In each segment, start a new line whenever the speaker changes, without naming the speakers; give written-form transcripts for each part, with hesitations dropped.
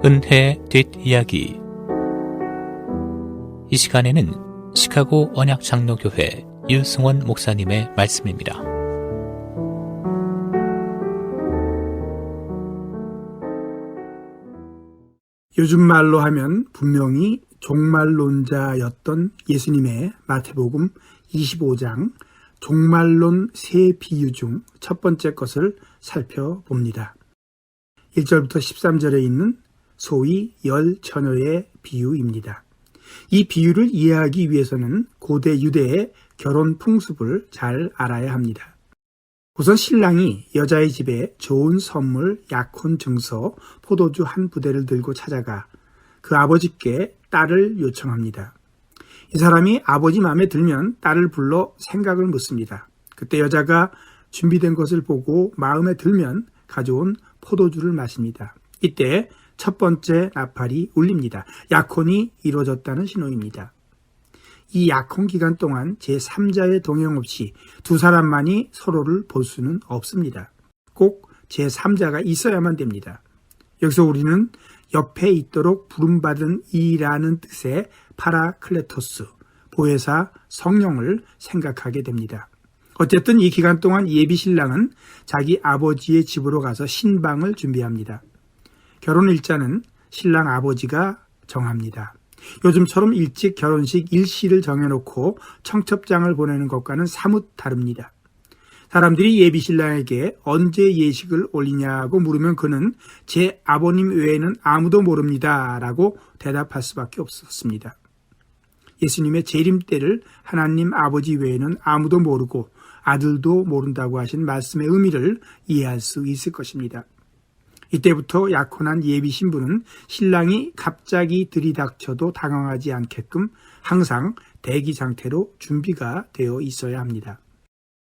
은혜의 뒷이야기. 이 시간에는 시카고 언약장로교회 유승원 목사님의 말씀입니다.
요즘 말로 하면 분명히 종말론자였던 예수님의 마태복음 25장 종말론 세 비유 중 첫 번째 것을 살펴봅니다. 1절부터 13절에 있는 소위 열 처녀의 비유입니다. 이 비유를 이해하기 위해서는 고대 유대의 결혼 풍습을 잘 알아야 합니다. 우선 신랑이 여자의 집에 좋은 선물, 약혼 증서, 포도주 한 부대를 들고 찾아가 그 아버지께 딸을 요청합니다. 이 사람이 아버지 마음에 들면 딸을 불러 생각을 묻습니다. 그때 여자가 준비된 것을 보고 마음에 들면 가져온 포도주를 마십니다. 이때 첫 번째 나팔이 울립니다. 약혼이 이루어졌다는 신호입니다. 이 약혼 기간 동안 제3자의 동행 없이 두 사람만이 서로를 볼 수는 없습니다. 꼭 제3자가 있어야만 됩니다. 여기서 우리는 옆에 있도록 부름받은 이라는 뜻의 파라클레토스, 보혜사 성령을 생각하게 됩니다. 어쨌든 이 기간 동안 예비신랑은 자기 아버지의 집으로 가서 신방을 준비합니다. 결혼 일자는 신랑 아버지가 정합니다. 요즘처럼 일찍 결혼식 일시를 정해놓고 청첩장을 보내는 것과는 사뭇 다릅니다. 사람들이 예비신랑에게 언제 예식을 올리냐고 물으면 그는 제 아버님 외에는 아무도 모릅니다 라고 대답할 수밖에 없었습니다. 예수님의 재림 때를 하나님 아버지 외에는 아무도 모르고 아들도 모른다고 하신 말씀의 의미를 이해할 수 있을 것입니다. 이때부터 약혼한 예비 신부는 신랑이 갑자기 들이닥쳐도 당황하지 않게끔 항상 대기 상태로 준비가 되어 있어야 합니다.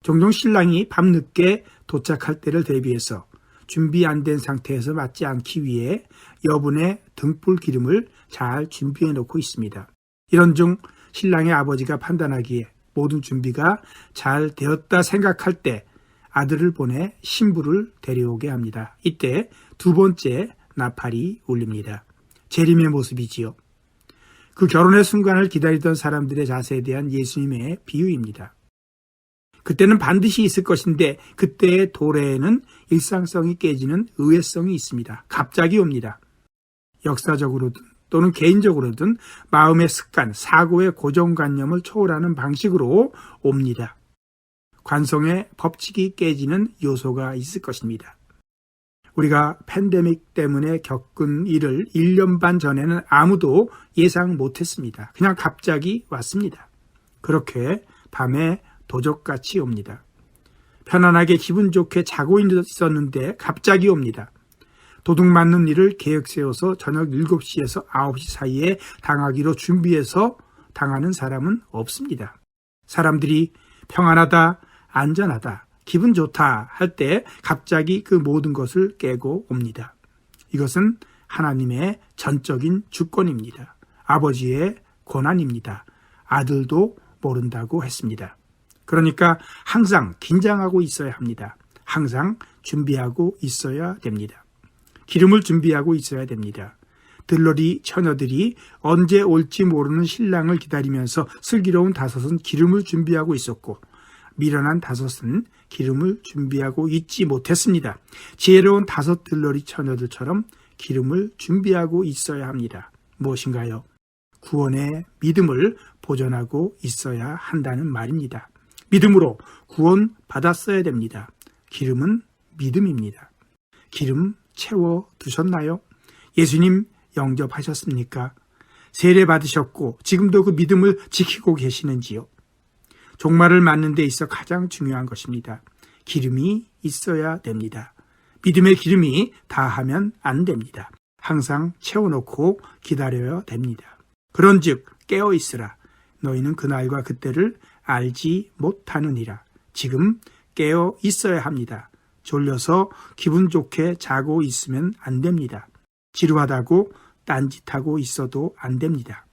종종 신랑이 밤늦게 도착할 때를 대비해서 준비 안 된 상태에서 맞지 않기 위해 여분의 등불 기름을 잘 준비해 놓고 있습니다. 이런 중 신랑의 아버지가 판단하기에 모든 준비가 잘 되었다 생각할 때 아들을 보내 신부를 데려오게 합니다. 이때 두 번째 나팔이 울립니다. 재림의 모습이지요. 그 결혼의 순간을 기다리던 사람들의 자세에 대한 예수님의 비유입니다. 그때는 반드시 있을 것인데 그때의 도래에는 일상성이 깨지는 의외성이 있습니다. 갑자기 옵니다. 역사적으로든 또는 개인적으로든 마음의 습관, 사고의 고정관념을 초월하는 방식으로 옵니다. 관성의 법칙이 깨지는 요소가 있을 것입니다. 우리가 팬데믹 때문에 겪은 일을 1년 반 전에는 아무도 예상 못했습니다. 그냥 갑자기 왔습니다. 그렇게 밤에 도적같이 옵니다. 편안하게 기분 좋게 자고 있었는데 갑자기 옵니다. 도둑 맞는 일을 계획 세워서 저녁 7시에서 9시 사이에 당하기로 준비해서 당하는 사람은 없습니다. 사람들이 평안하다, 안전하다, 기분 좋다 할 때 갑자기 그 모든 것을 깨고 옵니다. 이것은 하나님의 전적인 주권입니다. 아버지의 권한입니다. 아들도 모른다고 했습니다. 그러니까 항상 긴장하고 있어야 합니다. 항상 준비하고 있어야 됩니다. 기름을 준비하고 있어야 됩니다. 들러리 처녀들이 언제 올지 모르는 신랑을 기다리면서 슬기로운 다섯은 기름을 준비하고 있었고 미련한 다섯은 기름을 준비하고 있지 못했습니다. 지혜로운 다섯 들러리 처녀들처럼 기름을 준비하고 있어야 합니다. 무엇인가요? 구원의 믿음을 보존하고 있어야 한다는 말입니다. 믿음으로 구원 받았어야 됩니다. 기름은 믿음입니다. 기름 채워 두셨나요? 예수님 영접하셨습니까? 세례 받으셨고 지금도 그 믿음을 지키고 계시는지요? 종말을 맞는 데 있어 가장 중요한 것입니다. 기름이 있어야 됩니다. 믿음의 기름이 다하면 안 됩니다. 항상 채워놓고 기다려야 됩니다. 그런즉 깨어 있으라. 너희는 그날과 그때를 알지 못하느니라. 지금 깨어 있어야 합니다. 졸려서 기분 좋게 자고 있으면 안 됩니다. 지루하다고 딴짓하고 있어도 안 됩니다.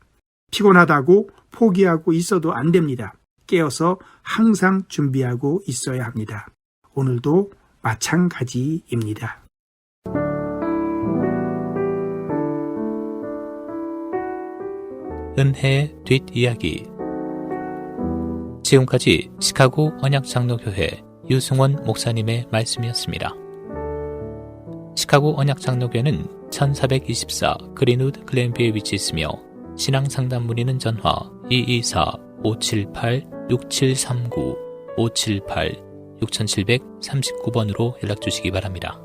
피곤하다고 포기하고 있어도 안 됩니다. 깨어서 항상 준비하고 있어야 합니다. 오늘도 마찬가지입니다.
은혜의 뒷이야기. 지금까지 시카고 언약장로교회 유승원 목사님의 말씀이었습니다. 시카고 언약장로교회는 1424 그린우드 글렌비에 위치했으며 신앙상담 문의는 전화 224-578-6739 578-6739번으로 연락주시기 바랍니다.